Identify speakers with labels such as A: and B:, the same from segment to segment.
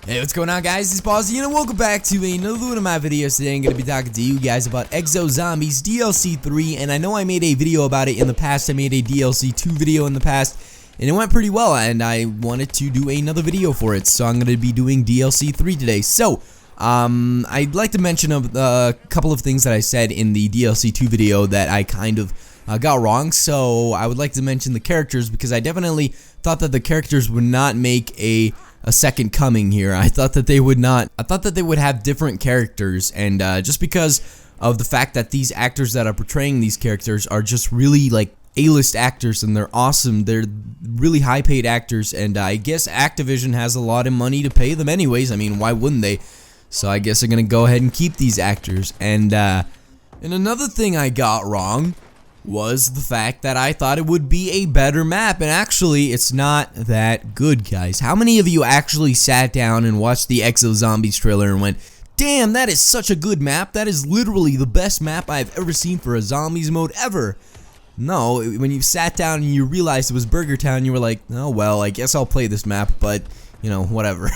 A: Hey, what's going on, guys? It's Posy, and welcome back to another one of my videos. Today I'm going to be talking to you guys about Exo Zombies DLC 3, and I know I made a video about it in the past. I made a DLC 2 video in the past, and it went pretty well, and I wanted to do another video for it, so I'm going to be doing DLC 3 today. So, I'd like to mention a couple of things that I said in the DLC 2 video that I kind of got wrong. So, I would like to mention the characters, because I definitely thought that the characters would not make a second coming here. I thought that they would not. I thought that they would have different characters, and just because of the fact that these actors that are portraying these characters are just really like A-list actors, and they're awesome. They're really high-paid actors, and I guess Activision has a lot of money to pay them anyways. I mean, why wouldn't they? So I guess they're gonna go ahead and keep these actors. And another thing I got wrong was the fact that I thought it would be a better map, and actually it's not that good, guys. How many of you actually sat down and watched the Exo Zombies trailer and went, damn, that is such a good map, that is literally the best map I've ever seen for a zombies mode ever? No, when you sat down and you realized it was Burger Town, you were like, oh well, I guess I'll play this map, but you know, whatever.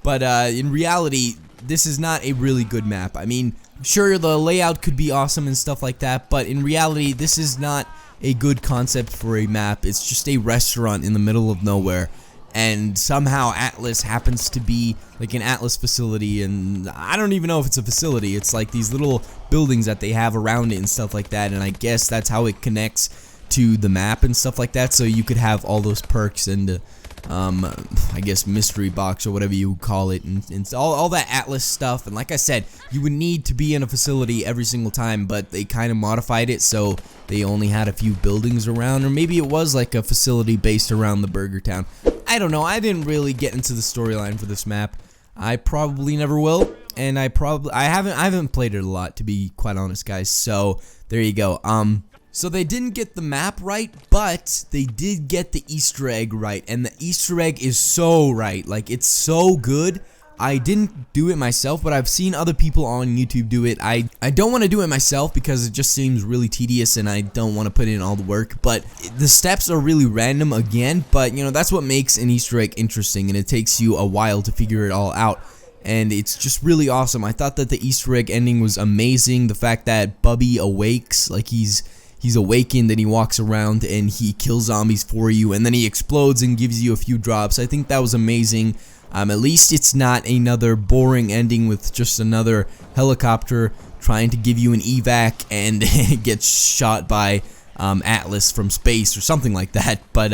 A: But in reality, this is not a really good map. I mean, sure, the layout could be awesome and stuff like that, but in reality, this is not a good concept for a map. It's just a restaurant in the middle of nowhere, and somehow Atlas happens to be like an Atlas facility, and I don't even know if it's a facility. It's like these little buildings that they have around it and stuff like that, and I guess that's how it connects to the map and stuff like that, so you could have all those perks and I guess mystery box or whatever you call it, and all that Atlas stuff. And like I said, you would need to be in a facility every single time, but they kind of modified it so they only had a few buildings around, or maybe it was like a facility based around the Burger Town. I don't know. I didn't really get into the storyline for this map. I probably never will, and I haven't played it a lot, to be quite honest, guys. So there you go. So they didn't get the map right, but they did get the Easter egg right, and the Easter egg is so right. Like, it's so good. I didn't do it myself, but I've seen other people on YouTube do it. I don't want to do it myself because it just seems really tedious, and I don't want to put in all the work, but the steps are really random again, but you know, that's what makes an Easter egg interesting, and it takes you a while to figure it all out. And it's just really awesome. I thought that the Easter egg ending was amazing. The fact that Bubby awakes, like he's awakened and he walks around and he kills zombies for you, and then he explodes and gives you a few drops. I think that was amazing. At least it's not another boring ending with just another helicopter trying to give you an evac and it gets shot by Atlas from space or something like that. But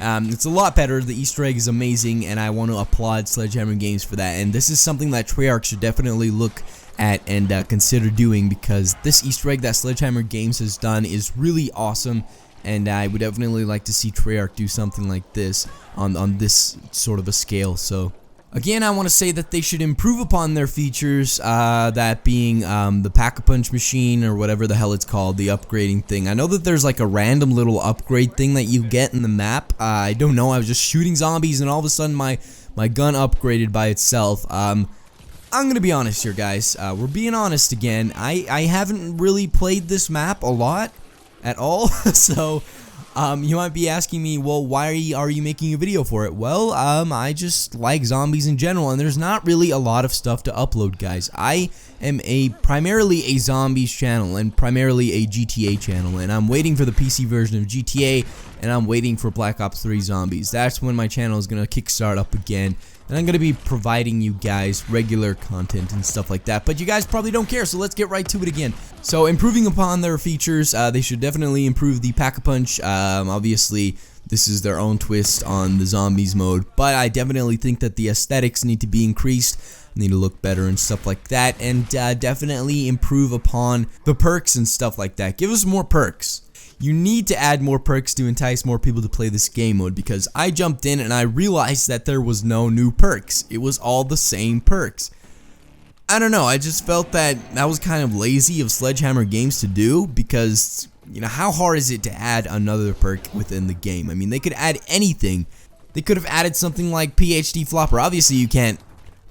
A: it's a lot better. The Easter egg is amazing, and I want to applaud Sledgehammer Games for that. And this is something that Treyarch should definitely look at and consider doing, because this Easter egg that Sledgehammer Games has done is really awesome, and I would definitely like to see Treyarch do something like this on this sort of a scale. So again, I want to say that they should improve upon their features, that being the Pack-a-Punch machine, or whatever the hell it's called, the upgrading thing. I know that there's like a random little upgrade thing that you get in the map. I don't know, I was just shooting zombies and all of a sudden my gun upgraded by itself. I'm gonna be honest here, guys. We're being honest again. I haven't really played this map a lot at all. So you might be asking me, well, why are you making a video for it? Well, I just like zombies in general, and there's not really a lot of stuff to upload, guys. I am primarily a zombies channel and primarily a GTA channel, and I'm waiting for the PC version of GTA, and I'm waiting for Black Ops 3 Zombies. That's when my channel is gonna kickstart up again, and I'm gonna be providing you guys regular content and stuff like that. But you guys probably don't care, so let's get right to it again. So improving upon their features, they should definitely improve the Pack-a-Punch. Obviously, this is their own twist on the zombies mode, but I definitely think that the aesthetics need to be increased, need to look better and stuff like that, and definitely improve upon the perks and stuff like that. Give us more perks. You need to add more perks to entice more people to play this game mode, because I jumped in and I realized that there was no new perks. It was all the same perks. I don't know, I just felt that was kind of lazy of Sledgehammer Games to do, because, you know, how hard is it to add another perk within the game? I mean, they could add anything. They could have added something like PhD Flopper. Obviously, you can't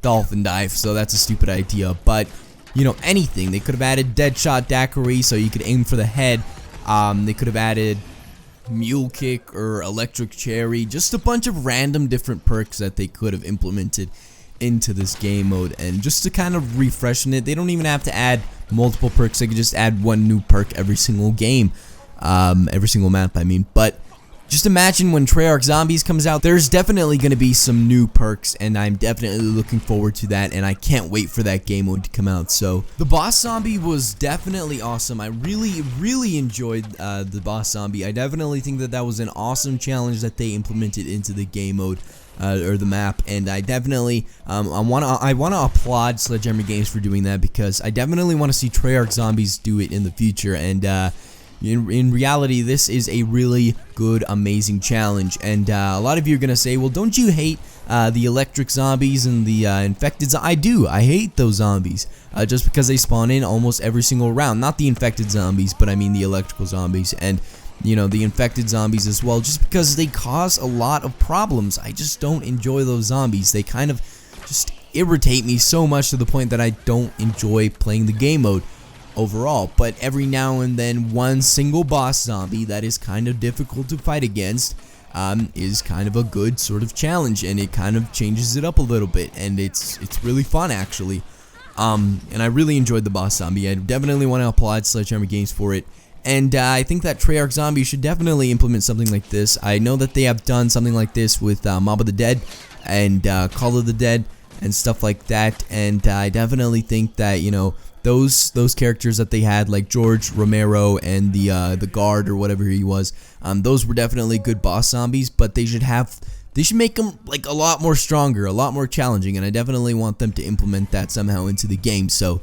A: dolphin dive, so that's a stupid idea, but, you know, anything. They could have added Deadshot Daiquiri so you could aim for the head. They could have added Mule Kick or Electric Cherry, just a bunch of random different perks that they could have implemented. into this game mode, and just to kind of refreshen it. They don't even have to add multiple perks. They could just add one new perk every single game, every single map, I mean. But just imagine when Treyarch Zombies comes out, there's definitely going to be some new perks, and I'm definitely looking forward to that, and I can't wait for that game mode to come out. So the boss zombie was definitely awesome. I really enjoyed the boss zombie. I definitely think that was an awesome challenge that they implemented into the game mode. Or the map, and I definitely I wanna applaud Sledgehammer Games for doing that, because I definitely want to see Treyarch Zombies do it in the future. And in reality, this is a really good, amazing challenge. And a lot of you are gonna say, well, don't you hate the electric zombies and the infected I do. I hate those zombies just because they spawn in almost every single round. Not the infected zombies, but I mean the electrical zombies. And you know, the infected zombies as well, just because they cause a lot of problems. I just don't enjoy those zombies. They kind of just irritate me so much to the point that I don't enjoy playing the game mode overall. But every now and then, one single boss zombie that is kind of difficult to fight against is kind of a good sort of challenge, and it kind of changes it up a little bit, and it's really fun, actually. And I really enjoyed the boss zombie. I definitely want to applaud Sledgehammer Games for it. And I think that Treyarch Zombies should definitely implement something like this. I know that they have done something like this with Mob of the Dead and Call of the Dead and stuff like that. And I definitely think that, you know, those characters that they had, like George Romero and the guard or whatever he was, those were definitely good boss zombies. But they should make them like a lot more stronger, a lot more challenging. And I definitely want them to implement that somehow into the game. So,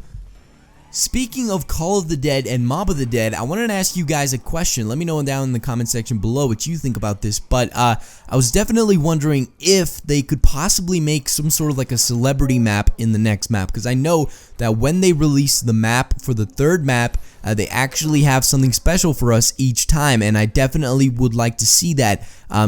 A: speaking of Call of the Dead and Mob of the Dead, I wanted to ask you guys a question. Let me know down in the comment section below what you think about this. But I was definitely wondering if they could possibly make some sort of like a celebrity map in the next map, because I know that when they release the map for the third map, they actually have something special for us each time, and I definitely would like to see that.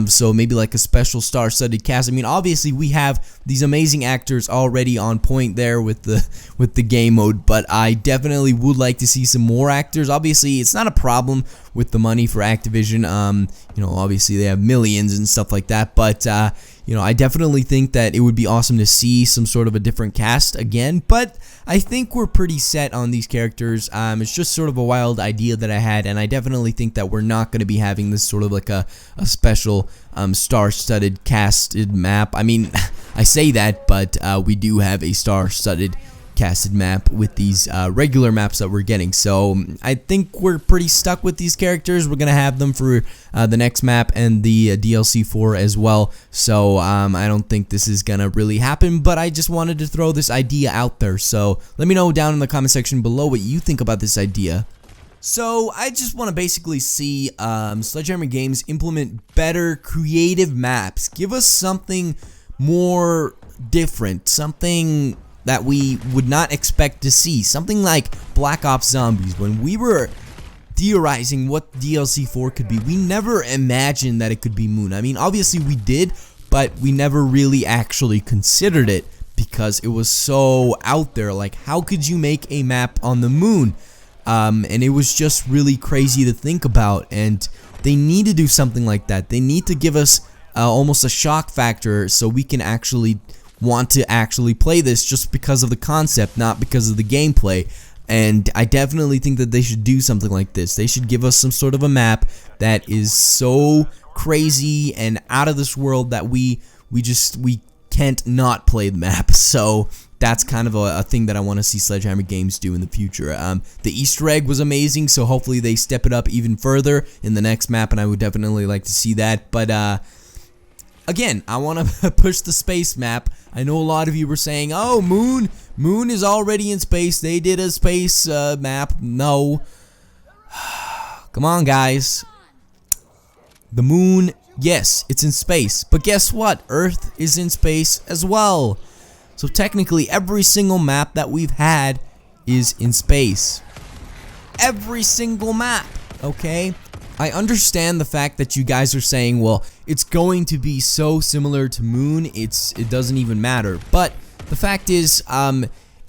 A: So maybe like a special star-studded cast. I mean, obviously we have these amazing actors already on point there with the game mode, but I definitely would like to see some more actors. Obviously, it's not a problem with the money for Activision. You know, obviously they have millions and stuff like that, but you know, I definitely think that it would be awesome to see some sort of a different cast again, but I think we're pretty set on these characters. It's just sort of a wild idea that I had, and I definitely think that we're not going to be having this sort of like a special star-studded casted map. I mean, I say that, but we do have a star-studded casted map with these regular maps that we're getting. So I think we're pretty stuck with these characters. We're gonna have them for the next map and the DLC 4 as well. So I don't think this is gonna really happen, but I just wanted to throw this idea out there. So let me know down in the comment section below what you think about this idea. So I just want to basically see Sledgehammer Games implement better creative maps. Give us something more different, something that we would not expect to see. Something like Black Ops Zombies. When we were theorizing what DLC 4 could be, we never imagined that it could be Moon. I mean, obviously we did, but we never really actually considered it because it was so out there. Like, how could you make a map on the moon? And it was just really crazy to think about, and they need to do something like that. They need to give us almost a shock factor so we can actually want to actually play this just because of the concept, not because of the gameplay. And I definitely think that they should do something like this. They should give us some sort of a map that is so crazy and out of this world that we can't not play the map. So that's kind of a thing that I want to see Sledgehammer Games do in the future. The Easter egg was amazing, so hopefully they step it up even further in the next map, and I would definitely like to see that. But again, I want to push the space map. I know a lot of you were saying, oh, Moon is already in space. They did a space map. No. Come on, guys. The moon, yes, it's in space. But guess what? Earth is in space as well. So technically, every single map that we've had is in space. Every single map, okay? I understand the fact that you guys are saying, well, it's going to be so similar to Moon, it doesn't even matter. But the fact is,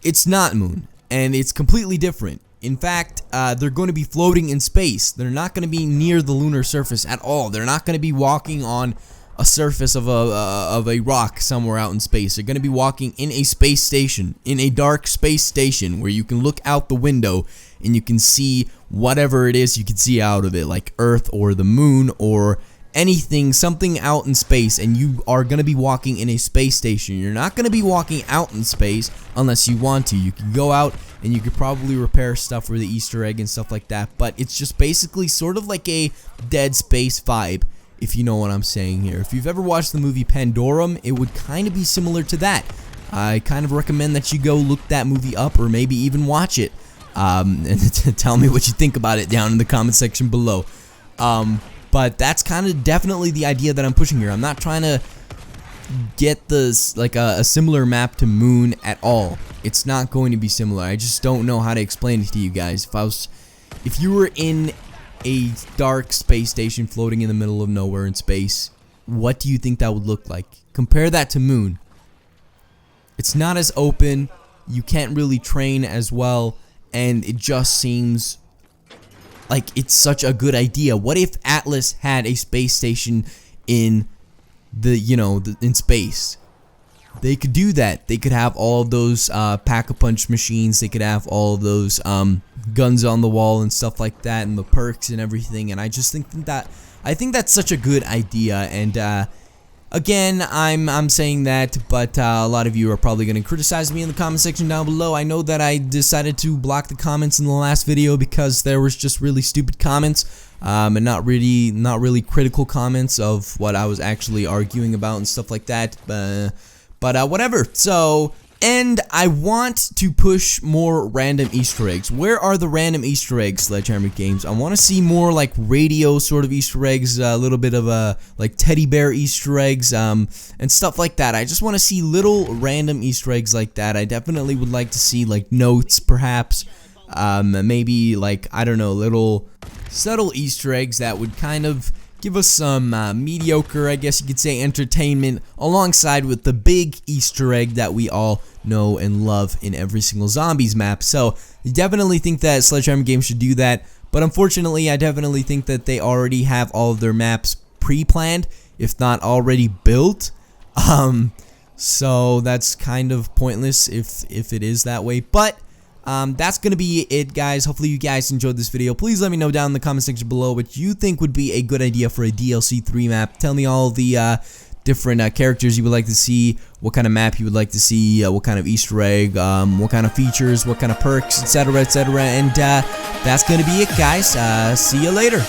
A: it's not Moon, and it's completely different. In fact, they're going to be floating in space. They're not going to be near the lunar surface at all. They're not going to be walking on a surface of a rock somewhere out in space. They're gonna be walking in a space station, in a dark space station, where you can look out the window and you can see whatever it is you can see out of it, like Earth or the moon or anything, something out in space, and you are going to be walking in a space station. You're not going to be walking out in space unless you want to. You can go out and you could probably repair stuff for the Easter egg and stuff like that, but it's just basically sort of like a Dead Space vibe, if you know what I'm saying here. If you've ever watched the movie Pandorum, it would kind of be similar to that. I kind of recommend that you go look that movie up, or maybe even watch it, and tell me what you think about it down in the comment section below. But that's kind of definitely the idea that I'm pushing here. I'm not trying to get this like a similar map to Moon at all. It's not going to be similar. I just don't know how to explain it to you guys. If you were in a dark space station floating in the middle of nowhere in space, what do you think that would look like? Compare that to Moon. It's not as open. You can't really train as well, and it just seems like it's such a good idea. What if Atlas had a space station in in space? They could do that. They could have all of those pack-a-punch machines. They could have all of those guns on the wall and stuff like that, and the perks and everything. And I just think I think that's such a good idea. And again, I'm saying that, but a lot of you are probably going to criticize me in the comment section down below. I know that I decided to block the comments in the last video because there was just really stupid comments, and not really critical comments of what I was actually arguing about and stuff like that. But whatever. So, and I want to push more random Easter eggs. Where are the random Easter eggs, Sledgehammer Games? I want to see more like radio sort of Easter eggs, a little bit of like teddy bear Easter eggs, and stuff like that. I just want to see little random Easter eggs like that. I definitely would like to see like notes, perhaps, maybe like, I don't know, little subtle Easter eggs that would kind of give us some mediocre, I guess you could say, entertainment alongside with the big Easter egg that we all know and love in every single Zombies map. So I definitely think that Sledgehammer Games should do that, but unfortunately I definitely think that they already have all of their maps pre-planned, if not already built. So that's kind of pointless if it is that way. But that's gonna be it, guys. Hopefully you guys enjoyed this video. Please let me know down in the comment section below what you think would be a good idea for a DLC 3 map. Tell me all the different characters you would like to see, what kind of map you would like to see, what kind of Easter egg, what kind of features, what kind of perks, etc., etc. And that's gonna be it, guys. See you later.